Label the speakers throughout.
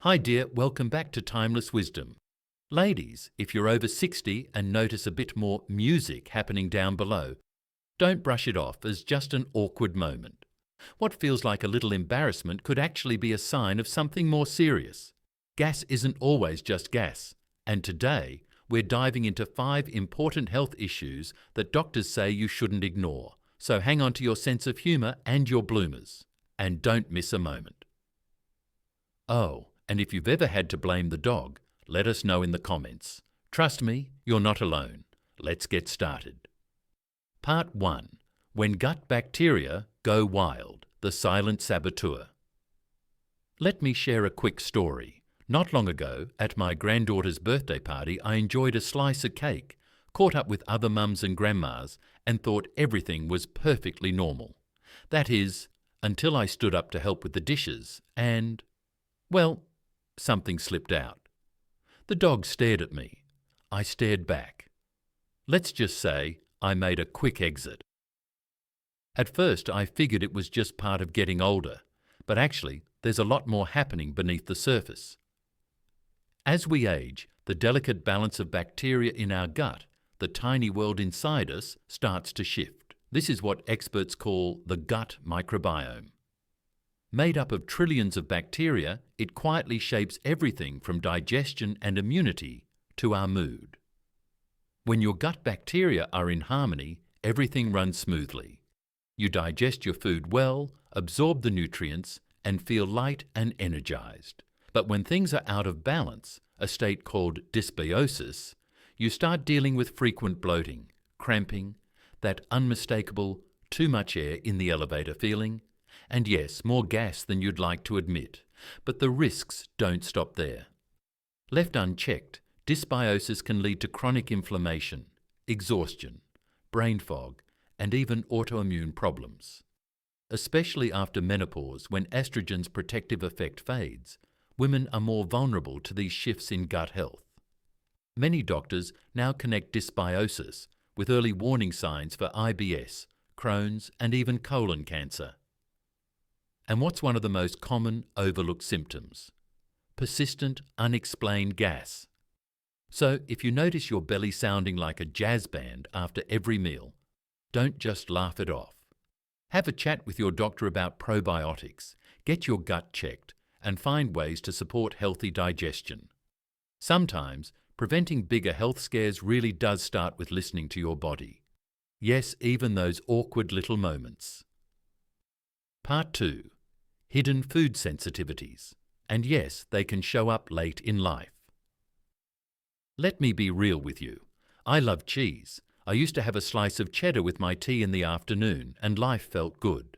Speaker 1: Hi dear, welcome back to Timeless Wisdom. Ladies, if you're over 60 and notice a bit more music happening down below, don't brush it off as just an awkward moment. What feels like a little embarrassment could actually be a sign of something more serious. Gas isn't always just gas, and today we're diving into 5 important health issues that doctors say you shouldn't ignore. So hang on to your sense of humour and your bloomers, and don't miss a moment. Oh, and if you've ever had to blame the dog, let us know in the comments. Trust me, you're not alone. Let's get started. Part 1. When gut bacteria go wild, the silent saboteur. Let me share a quick story. Not long ago, at my granddaughter's birthday party, I enjoyed a slice of cake, caught up with other mums and grandmas, and thought everything was perfectly normal. That is, until I stood up to help with the dishes and, well, something slipped out. The dog stared at me. I stared back. Let's just say I made a quick exit. At first I figured it was just part of getting older, but actually there's a lot more happening beneath the surface. As we age, the delicate balance of bacteria in our gut, the tiny world inside us, starts to shift. This is what experts call the gut microbiome. Made up of trillions of bacteria, it quietly shapes everything from digestion and immunity to our mood. When your gut bacteria are in harmony, everything runs smoothly. You digest your food well, absorb the nutrients, and feel light and energized. But when things are out of balance, a state called dysbiosis, you start dealing with frequent bloating, cramping, that unmistakable too much air in the elevator feeling, and yes, more gas than you'd like to admit. But the risks don't stop there. Left unchecked, dysbiosis can lead to chronic inflammation, exhaustion, brain fog, and even autoimmune problems. Especially after menopause, when estrogen's protective effect fades, women are more vulnerable to these shifts in gut health. Many doctors now connect dysbiosis with early warning signs for IBS, Crohn's, and even colon cancer. And what's one of the most common overlooked symptoms? Persistent, unexplained gas. So if you notice your belly sounding like a jazz band after every meal, don't just laugh it off. Have a chat with your doctor about probiotics, get your gut checked, and find ways to support healthy digestion. Sometimes, preventing bigger health scares really does start with listening to your body. Yes, even those awkward little moments. Part 2. Hidden food sensitivities. And yes, they can show up late in life. Let me be real with you. I love cheese. I used to have a slice of cheddar with my tea in the afternoon, and life felt good.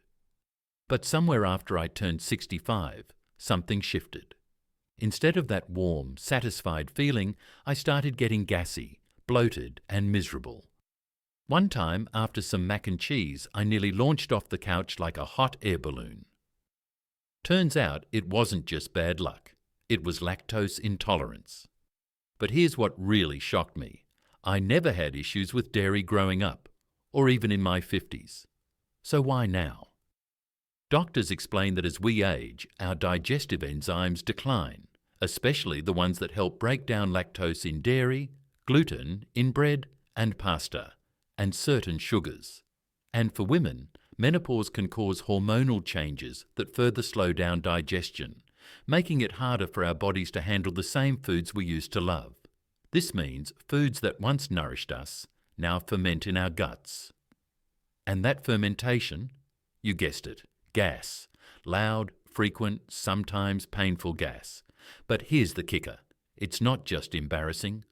Speaker 1: But somewhere after I turned 65, something shifted. Instead of that warm, satisfied feeling, I started getting gassy, bloated, and miserable. One time, after some mac and cheese, I nearly launched off the couch like a hot air balloon. Turns out it wasn't just bad luck. It was lactose intolerance. But here's what really shocked me. I never had issues with dairy growing up, or even in my 50s. So why now? Doctors explain that as we age, our digestive enzymes decline, especially the ones that help break down lactose in dairy, gluten in bread and pasta, and certain sugars. And for women, menopause can cause hormonal changes that further slow down digestion, making it harder for our bodies to handle the same foods we used to love. This means foods that once nourished us now ferment in our guts. And that fermentation, you guessed it, gas. Loud, frequent, sometimes painful gas. But here's the kicker. It's not just embarrassing.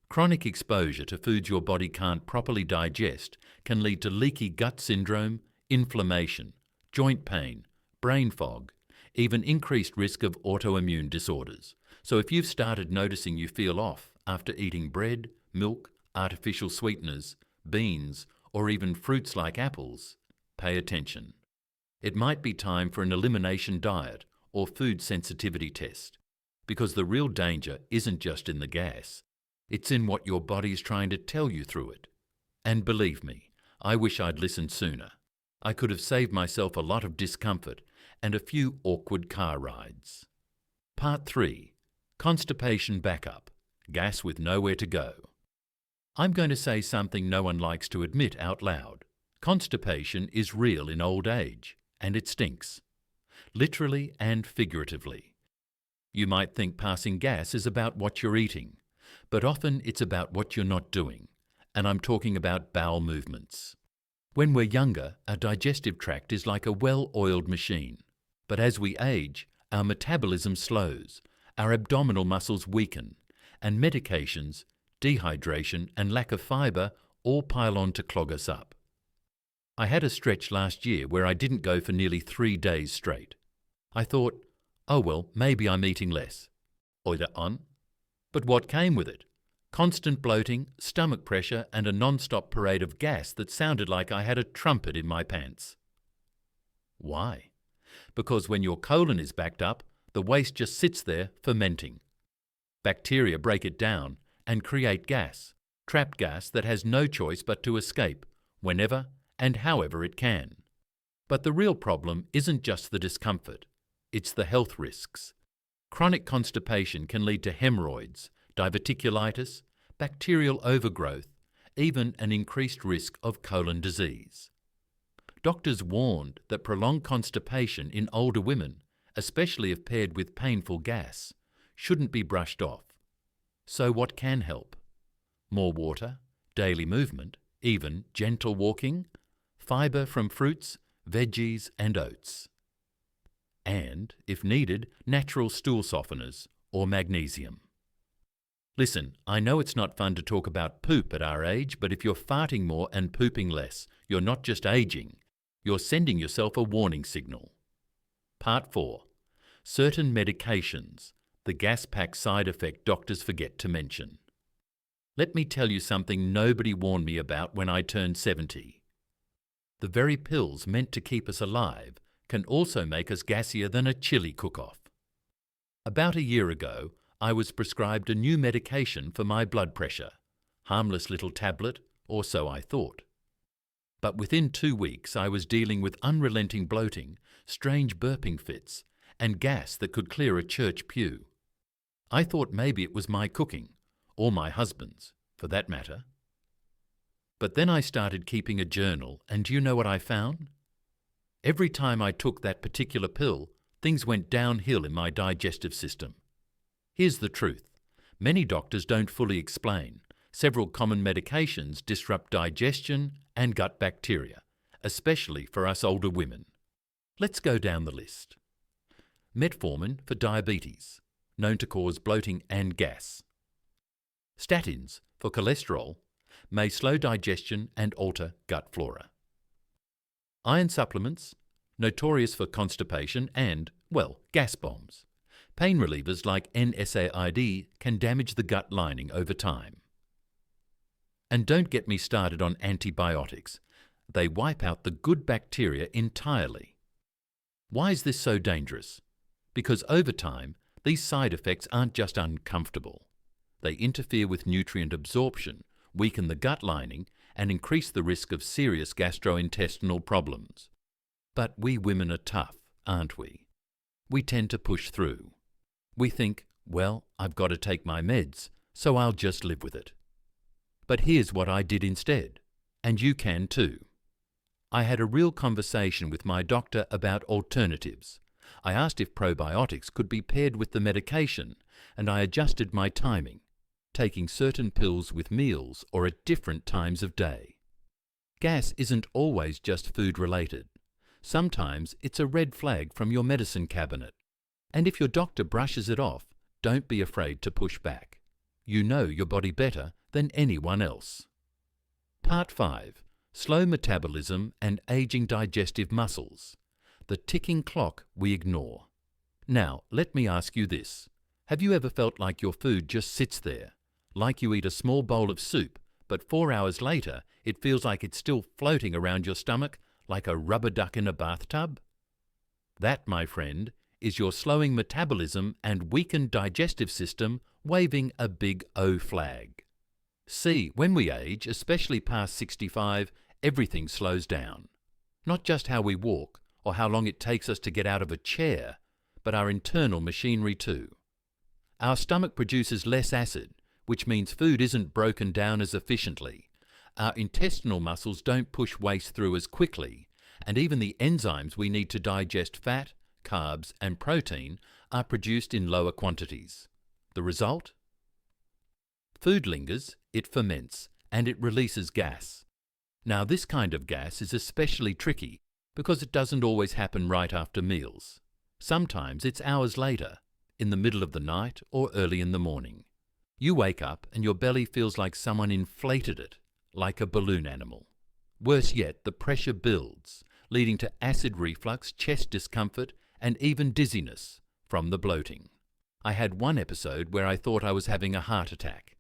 Speaker 1: Chronic exposure to foods your body can't properly digest can lead to leaky gut syndrome, inflammation, joint pain, brain fog, even increased risk of autoimmune disorders. So if you've started noticing you feel off after eating bread, milk, artificial sweeteners, beans, or even fruits like apples, pay attention. It might be time for an elimination diet or food sensitivity test, because the real danger isn't just in the gas. It's in what your body is trying to tell you through it. And believe me, I wish I'd listened sooner. I could have saved myself a lot of discomfort and a few awkward car rides. Part 3. Constipation Backup. Gas with nowhere to go. I'm going to say something no one likes to admit out loud. Constipation is real in old age, and it stinks. Literally and figuratively. You might think passing gas is about what you're eating, but often it's about what you're not doing, and I'm talking about bowel movements. When we're younger, our digestive tract is like a well-oiled machine, but as we age, our metabolism slows, our abdominal muscles weaken, and medications, dehydration and lack of fibre all pile on to clog us up. I had a stretch last year where I didn't go for nearly 3 days straight. I thought, oh well, maybe I'm eating less. Oida on. But what came with it? Constant bloating, stomach pressure and a non-stop parade of gas that sounded like I had a trumpet in my pants. Why? Because when your colon is backed up, the waste just sits there fermenting. Bacteria break it down and create gas, trapped gas that has no choice but to escape, whenever and however it can. But the real problem isn't just the discomfort, it's the health risks. Chronic constipation can lead to hemorrhoids, diverticulitis, bacterial overgrowth, even an increased risk of colon disease. Doctors warned that prolonged constipation in older women, especially if paired with painful gas, shouldn't be brushed off. So what can help? More water, daily movement, even gentle walking, fibre from fruits, veggies and oats. And, if needed, natural stool softeners or magnesium. Listen, I know it's not fun to talk about poop at our age, but if you're farting more and pooping less, you're not just aging, you're sending yourself a warning signal. Part 4. Certain medications, the gas pack side effect doctors forget to mention. Let me tell you something nobody warned me about when I turned 70. The very pills meant to keep us alive can also make us gassier than a chili cook-off. About a year ago, I was prescribed a new medication for my blood pressure, harmless little tablet, or so I thought. But within 2 weeks I was dealing with unrelenting bloating, strange burping fits, and gas that could clear a church pew. I thought maybe it was my cooking, or my husband's, for that matter. But then I started keeping a journal, and do you know what I found? Every time I took that particular pill, things went downhill in my digestive system. Here's the truth. Many doctors don't fully explain. Several common medications disrupt digestion and gut bacteria, especially for us older women. Let's go down the list. Metformin for diabetes, known to cause bloating and gas. Statins for cholesterol may slow digestion and alter gut flora. Iron supplements, notorious for constipation and, well, gas bombs. Pain relievers like NSAID can damage the gut lining over time. And don't get me started on antibiotics. They wipe out the good bacteria entirely. Why is this so dangerous? Because over time, these side effects aren't just uncomfortable. They interfere with nutrient absorption, weaken the gut lining, and increase the risk of serious gastrointestinal problems. But we women are tough, aren't we? We tend to push through. We think, well, I've got to take my meds, so I'll just live with it. But here's what I did instead, and you can too. I had a real conversation with my doctor about alternatives. I asked if probiotics could be paired with the medication, and I adjusted my timing, taking certain pills with meals or at different times of day. Gas isn't always just food-related. Sometimes it's a red flag from your medicine cabinet. And if your doctor brushes it off, don't be afraid to push back. You know your body better than anyone else. Part 5. Slow metabolism and aging digestive muscles. The ticking clock we ignore. Now, let me ask you this. Have you ever felt like your food just sits there? Like you eat a small bowl of soup, but 4 hours later it feels like it's still floating around your stomach like a rubber duck in a bathtub? That, my friend, is your slowing metabolism and weakened digestive system waving a big O flag. See, when we age, especially past 65, everything slows down. Not just how we walk or how long it takes us to get out of a chair, but our internal machinery too. Our stomach produces less acid, which means food isn't broken down as efficiently. Our intestinal muscles don't push waste through as quickly, and even the enzymes we need to digest fat, carbs, and protein are produced in lower quantities. The result? Food lingers, it ferments, and it releases gas. Now, this kind of gas is especially tricky because it doesn't always happen right after meals. Sometimes it's hours later, in the middle of the night or early in the morning. You wake up and your belly feels like someone inflated it, like a balloon animal. Worse yet, the pressure builds, leading to acid reflux, chest discomfort, and even dizziness from the bloating. I had one episode where I thought I was having a heart attack.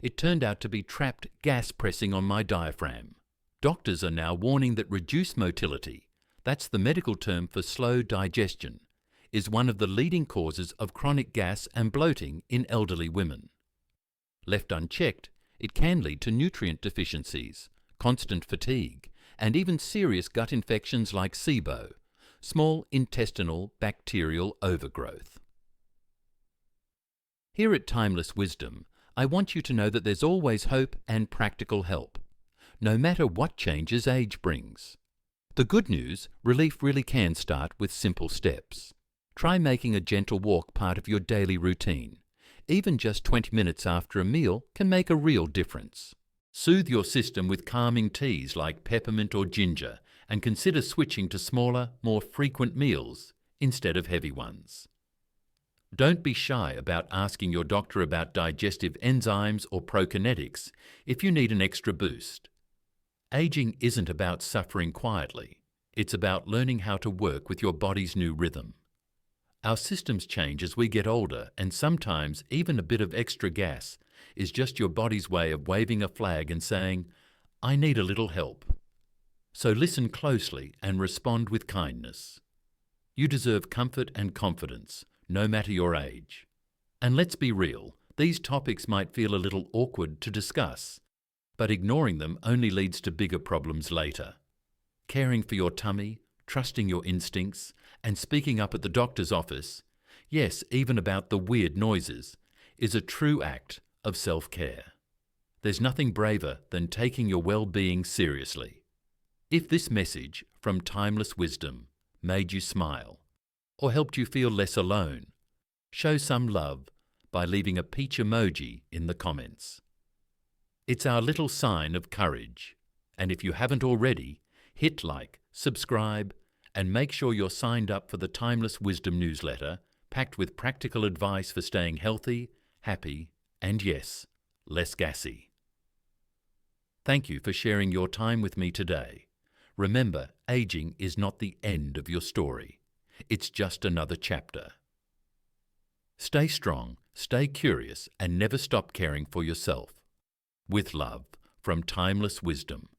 Speaker 1: It turned out to be trapped gas pressing on my diaphragm. Doctors are now warning that reduced motility, that's the medical term for slow digestion, is one of the leading causes of chronic gas and bloating in elderly women. Left unchecked, it can lead to nutrient deficiencies, constant fatigue, and even serious gut infections like SIBO, small intestinal bacterial overgrowth. Here at Timeless Wisdom, I want you to know that there's always hope and practical help, no matter what changes age brings. The good news, relief really can start with simple steps. Try making a gentle walk part of your daily routine. Even just 20 minutes after a meal can make a real difference. Soothe your system with calming teas like peppermint or ginger, and consider switching to smaller, more frequent meals instead of heavy ones. Don't be shy about asking your doctor about digestive enzymes or prokinetics if you need an extra boost. Aging isn't about suffering quietly. It's about learning how to work with your body's new rhythm. Our systems change as we get older, and sometimes even a bit of extra gas is just your body's way of waving a flag and saying, "I need a little help." So listen closely and respond with kindness. You deserve comfort and confidence, no matter your age. And let's be real, these topics might feel a little awkward to discuss, but ignoring them only leads to bigger problems later. Caring for your tummy, trusting your instincts, and speaking up at the doctor's office, yes, even about the weird noises, is a true act of self-care. There's nothing braver than taking your well-being seriously. If this message from Timeless Wisdom made you smile or helped you feel less alone, show some love by leaving a peach emoji in the comments. It's our little sign of courage, and if you haven't already, hit like, subscribe, and make sure you're signed up for the Timeless Wisdom newsletter, packed with practical advice for staying healthy, happy, and yes, less gassy. Thank you for sharing your time with me today. Remember, aging is not the end of your story. It's just another chapter. Stay strong, stay curious, and never stop caring for yourself. With love, from Timeless Wisdom.